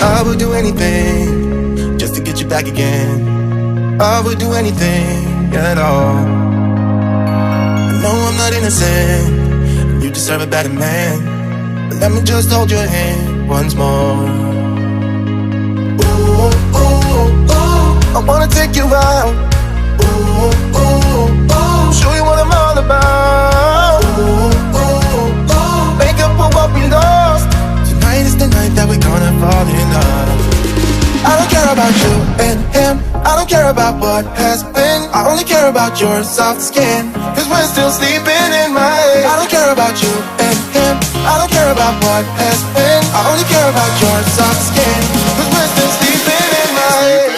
I would do anything just to get you back again. I would do anything at all. I know I'm not innocent, you deserve a better man, but let me just hold your hand once more. Ooh, ooh, ooh, I wanna take you out. Ooh, ooh, ooh, show you what I'm all about. Ooh, ooh, ooh, make up for what we lost. Tonight is the night that we're gonna fall in love. I don't care about you and him, I don't care about what has been. I only care about your soft skin, cause we're still sleeping in my head. I don't care about you and him, I don't care about what has been. I only care about your soft skin, cause we're still sleeping in my head.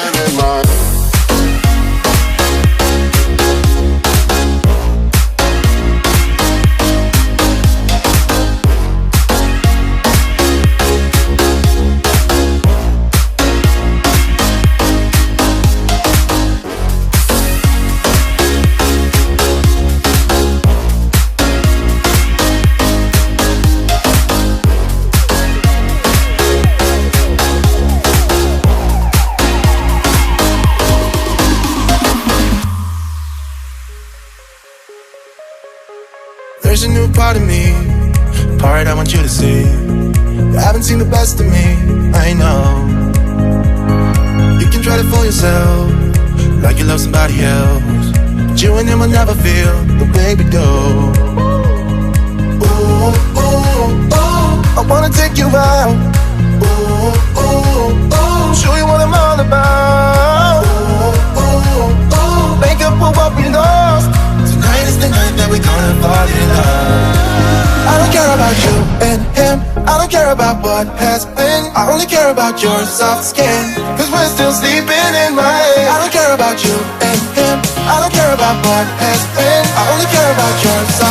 There's a new part of me, a part I want you to see. You haven't seen the best of me, I know. You can try to fool yourself, like you love somebody else, but you and him will never feel the way we do. Ooh, ooh, ooh, I wanna take you out. Ooh, ooh, ooh, show you what I'm all about. Ooh, ooh, ooh, make up for what we lost. Tonight is the night that we're gonna fall in love. I don't care about you and him, I don't care about what has been. I only care about your soft skin, cause we're still sleeping in my head. I don't care about you and him, I don't care about what has been. I only care about your soft skin.